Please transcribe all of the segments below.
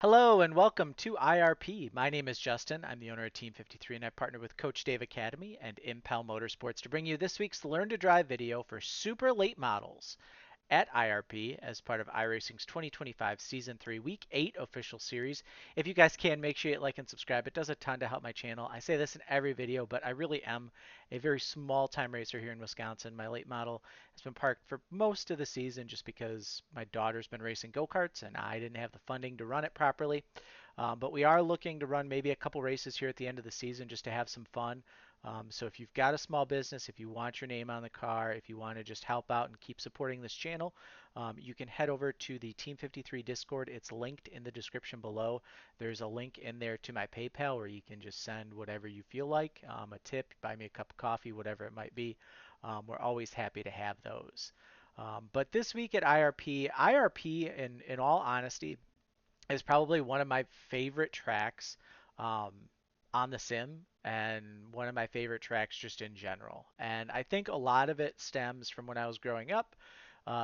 Hello and welcome to IRP. My name is Justin. I'm the owner of Team 53 and I partner with Coach Dave Academy and Impel Motorsports to bring you this week's Learn to Drive video for super late models at IRP as part of iRacing's 2025 Season 3 Week 8 official series. If you guys can, make sure you hit like and subscribe. It does a ton to help my channel. I say this in every video, but I really am a very small time racer here in Wisconsin. My late model has been parked for most of the season just because my daughter's been racing go-karts and I didn't have the funding to run it properly. But we are looking to run maybe a couple races here at the end of the season just to have some fun. So if you've got a small business, if you want your name on the car, if you want to just help out and keep supporting this channel, you can head over to the Team 53 Discord. It's linked in the description below. There's a link in there to my PayPal where you can just send whatever you feel like, a tip, buy me a cup of coffee, whatever it might be. We're always happy to have those. But this week at IRP, in all honesty, is probably one of my favorite tracks um, on the sim and one of my favorite tracks just in general. And I think a lot of it stems from when I was growing up.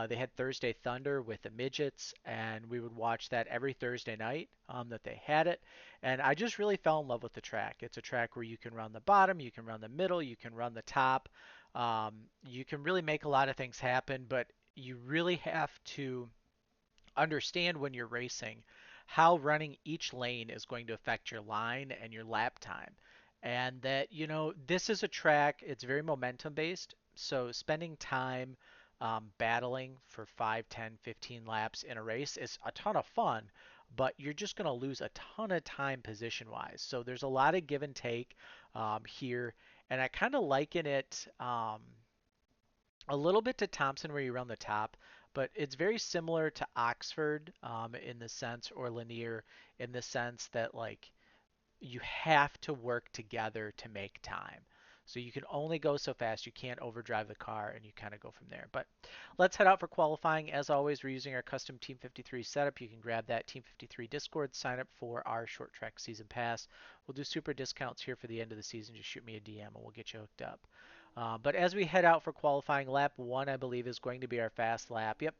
They had Thursday Thunder with the midgets, and we would watch that every Thursday night that they had it. And I just really fell in love with the track. It's a track where you can run the bottom, you can run the middle, you can run the top. You can really make a lot of things happen, but you really have to understand when you're racing how running each lane is going to affect your line and your lap time. And that, this is a track, it's very momentum based. So spending time battling for 5, 10, 15 laps in a race is a ton of fun, but you're just going to lose a ton of time position wise. So there's a lot of give and take here. And I kind of liken it a little bit to Thompson where you run the top, but it's very similar to Oxford in the sense, or Lanier in the sense that like you have to work together to make time. So you can only go so fast. You can't overdrive the car, and you kind of go from there. But let's head out for qualifying. As always, we're using our custom Team 53 setup. You can grab that Team 53 Discord, sign up for our short track season pass. We'll do super discounts here for the end of the season. Just shoot me a DM, and we'll get you hooked up. But as we head out for qualifying, lap one, I believe, is going to be our fast lap. Yep.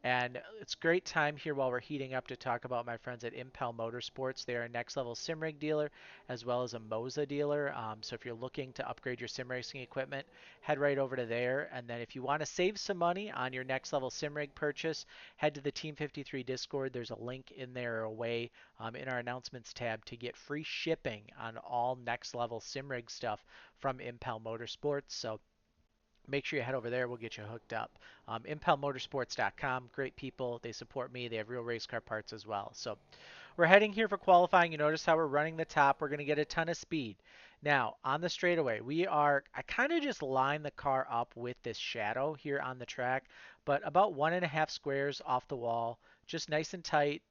And it's great time here while we're heating up to talk about my friends at Impel Motorsports. They are a next level sim rig dealer as well as a Moza dealer. So if you're looking to upgrade your sim racing equipment, head right over to there. And then if you want to save some money on your next level sim rig purchase, head to the Team 53 Discord. There's a link in there or a way in our announcements tab to get free shipping on all next level sim rig stuff from Impel Motorsports. So make sure you head over there. We'll get you hooked up. ImpelMotorsports.com, great people. They support me. They have real race car parts as well. So we're heading here for qualifying. You notice how we're running the top. We're going to get a ton of speed. Now, on the straightaway, I kind of just line the car up with this shadow here on the track, but about 1.5 squares off the wall, just nice and tight.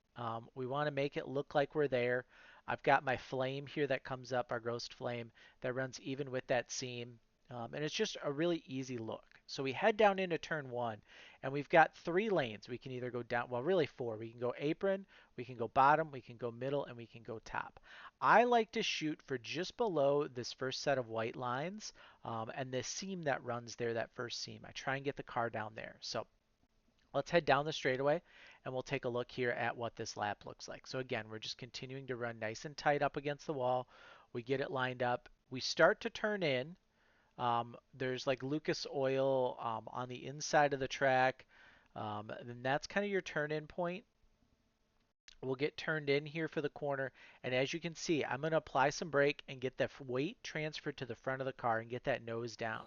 We want to make it look like we're there. I've got my flame here that comes up, our ghost flame, that runs even with that seam. And it's just a really easy look. So we head down into turn one, and we've got 3 lanes. We can either go down, well, really 4. We can go apron, we can go bottom, we can go middle, and we can go top. I like to shoot for just below this first set of white lines and the seam that runs there, that first seam. I try and get the car down there. So let's head down the straightaway and we'll take a look here at what this lap looks like. So again, we're just continuing to run nice and tight up against the wall. We get it lined up. We start to turn in. There's like Lucas oil on the inside of the track. And that's kind of your turn in point. We'll get turned in here for the corner. And as you can see, I'm going to apply some brake and get the weight transferred to the front of the car and get that nose down.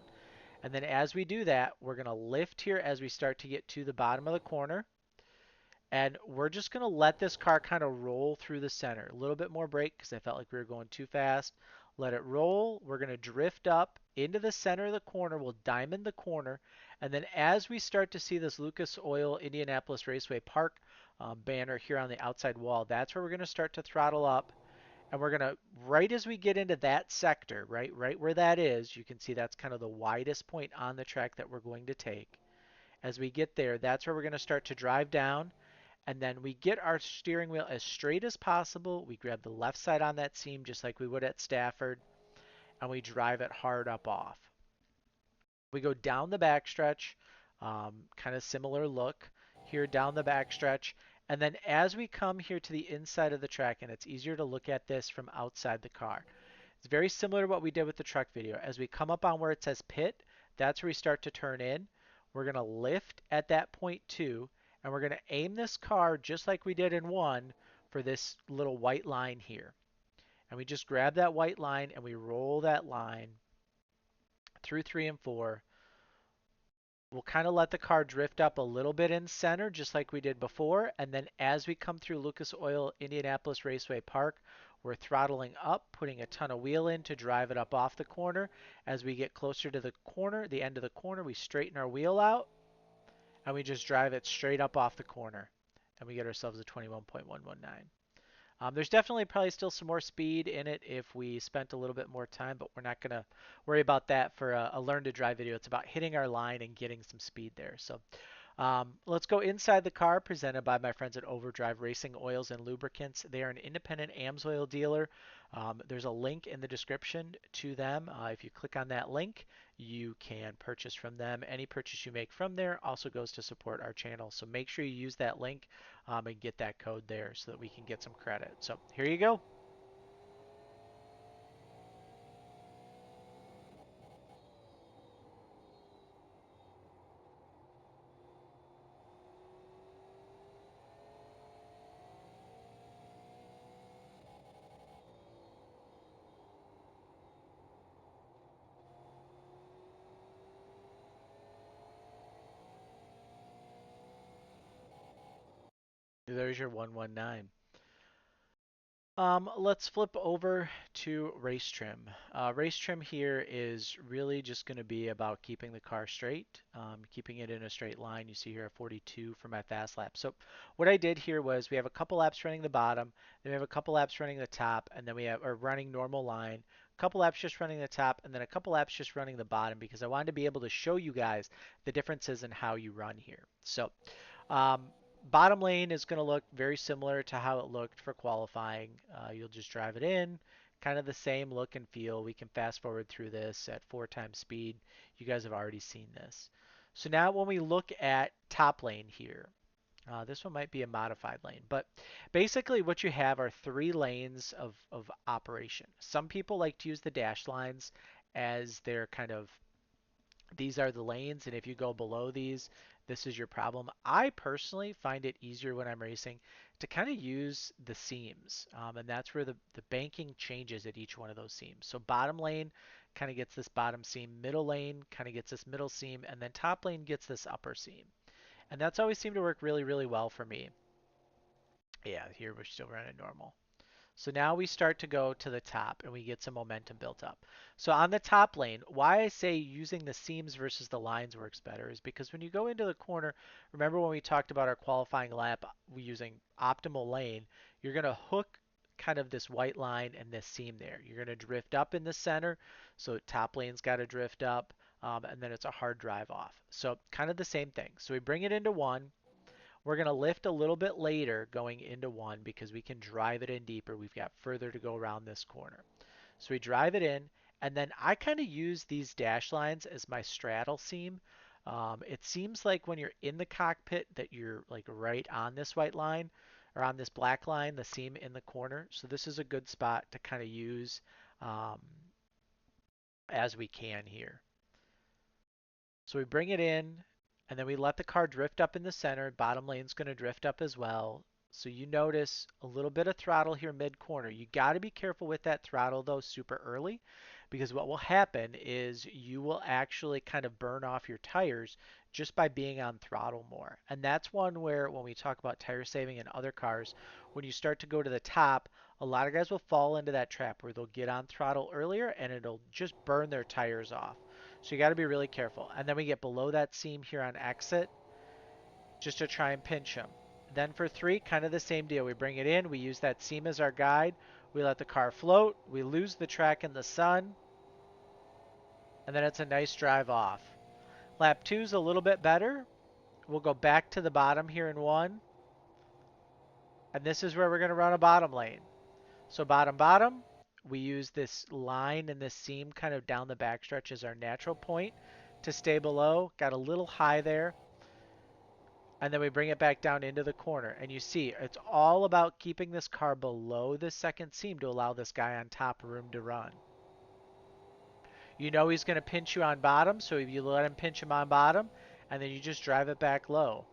And then as we do that, we're going to lift here as we start to get to the bottom of the corner. And we're just going to let this car kind of roll through the center. A little bit more brake because I felt like we were going too fast. Let it roll. We're going to drift up into the center of the corner. We'll diamond the corner. And then as we start to see this Lucas Oil Indianapolis Raceway Park banner here on the outside wall, that's where we're going to start to throttle up. And we're going to, right as we get into that sector, right where that is, you can see that's kind of the widest point on the track that we're going to take. As we get there, that's where we're going to start to drive down. And then we get our steering wheel as straight as possible. We grab the left side on that seam just like we would at Stafford, and we drive it hard up off. We go down the backstretch, kind of similar look here down the backstretch, And then as we come here to the inside of the track, and it's easier to look at this from outside the car. It's very similar to what we did with the truck video. As we come up on where it says pit, that's where we start to turn in. We're going to lift at that point too, and we're going to aim this car just like we did in one for this little white line here. And we just grab that white line and we roll that line through 3 and 4. We'll kind of let the car drift up a little bit in center, just like we did before. And then as we come through Lucas Oil Indianapolis Raceway Park, we're throttling up, putting a ton of wheel in to drive it up off the corner. As we get closer to the corner, the end of the corner, we straighten our wheel out and we just drive it straight up off the corner. And we get ourselves a 21.119. There's definitely probably still some more speed in it if we spent a little bit more time, but we're not going to worry about that for a learn to drive video. It's about hitting our line and getting some speed there. So let's go inside the car, presented by my friends at Overdrive Racing Oils and Lubricants. They are an independent AMSOIL dealer. There's a link in the description to them. If you click on that link, you can purchase from them. Any purchase you make from there also goes to support our channel. So make sure you use that link and get that code there so that we can get some credit. So here you go. There's your 119. Let's flip over to race trim. Race trim here is really just going to be about keeping the car straight, keeping it in a straight line. You see here a 42 for my fast lap. So what I did here was we have a couple laps running the bottom, then we have a couple laps running the top, and then we have a running normal line, a couple laps just running the top, and then a couple laps just running the bottom because I wanted to be able to show you guys the differences in how you run here. So um, bottom lane is going to look very similar to how it looked for qualifying. You'll just drive it in, kind of the same look and feel. We can fast forward through this at 4 times speed. You guys have already seen this. So now when we look at top lane here, this one might be a modified lane, but basically what you have are 3 lanes of operation. Some people like to use the dash lines as their kind of these are the lanes, and if you go below these, this is your problem. I personally find it easier when I'm racing to kind of use the seams, and that's where the banking changes at each one of those seams. So bottom lane kind of gets this bottom seam, middle lane kind of gets this middle seam, and then top lane gets this upper seam. And that's always seemed to work really, really well for me. Yeah, here we're still running normal. So now we start to go to the top and we get some momentum built up. So on the top lane, why I say using the seams versus the lines works better is because when you go into the corner, remember when we talked about our qualifying lap using optimal lane, you're going to hook kind of this white line and this seam there. You're going to drift up in the center, so top lane's got to drift up, and then it's a hard drive off. So kind of the same thing. So we bring it into one. We're going to lift a little bit later going into one because we can drive it in deeper. We've got further to go around this corner. So we drive it in, and then I kind of use these dash lines as my straddle seam. It seems like when you're in the cockpit that you're like right on this white line or on this black line, the seam in the corner. So this is a good spot to kind of use um, as we can here. So we bring it in, and then we let the car drift up in the center. Bottom lane's going to drift up as well. So you notice a little bit of throttle here mid-corner. You got to be careful with that throttle, though, super early, because what will happen is you will actually kind of burn off your tires just by being on throttle more. And that's one where when we talk about tire saving in other cars, when you start to go to the top, a lot of guys will fall into that trap where they'll get on throttle earlier and it'll just burn their tires off. So you got to be really careful. And then we get below that seam here on exit just to try and pinch them. Then for 3, kind of the same deal. We bring it in, we use that seam as our guide, we let the car float, we lose the track in the sun, and then it's a nice drive off. Lap 2 is a little bit better. We'll go back to the bottom here in 1, and this is where we're going to run a bottom lane. So bottom, bottom, we use this line and this seam kind of down the backstretch as our natural point to stay below. Got a little high there. and then we bring it back down into the corner. And you see, it's all about keeping this car below the second seam to allow this guy on top room to run. You know he's going to pinch you on bottom, so if you let him pinch him on bottom, and then you just drive it back low.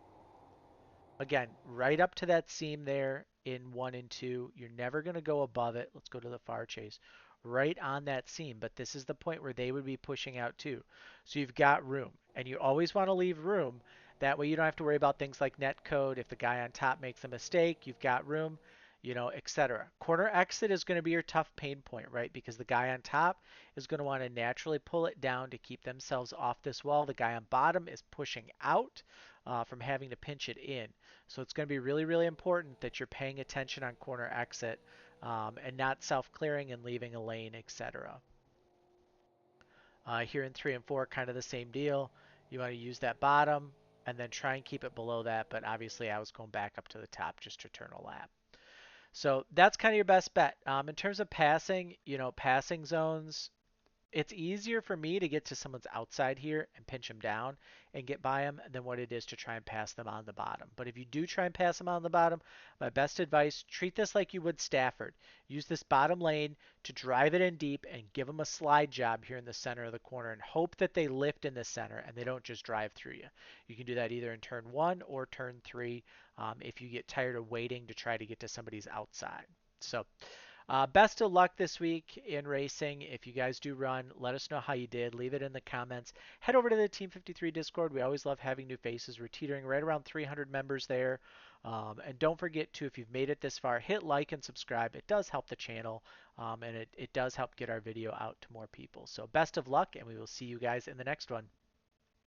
Again, right up to that seam there in 1 and 2. You're never going to go above it. Let's go to the far chase. Right on that seam, but this is the point where they would be pushing out too. So you've got room, and you always want to leave room. That way you don't have to worry about things like net code. If the guy on top makes a mistake, you've got room, etc. Corner exit is going to be your tough pain point, right? Because the guy on top is going to want to naturally pull it down to keep themselves off this wall. The guy on bottom is pushing out from having to pinch it in. So it's going to be really, really important that you're paying attention on corner exit and not self-clearing and leaving a lane, etc. Here in 3 and 4, kind of the same deal. You want to use that bottom and then try and keep it below that, but obviously I was going back up to the top just to turn a lap. So that's kind of your best bet. In terms of passing, passing zones, it's easier for me to get to someone's outside here and pinch them down and get by them than what it is to try and pass them on the bottom. But if you do try and pass them on the bottom, my best advice, treat this like you would Stafford. Use this bottom lane to drive it in deep and give them a slide job here in the center of the corner and hope that they lift in the center and they don't just drive through you. You can do that either in turn 1 or turn 3 if you get tired of waiting to try to get to somebody's outside. So best of luck this week in racing. If you guys do run, let us know how you did. Leave it in the comments. Head over to the Team 53 Discord. We always love having new faces. We're teetering right around 300 members there. And don't forget to, if you've made it this far, hit like and subscribe. It does help the channel, and it does help get our video out to more people. So best of luck, and we will see you guys in the next one.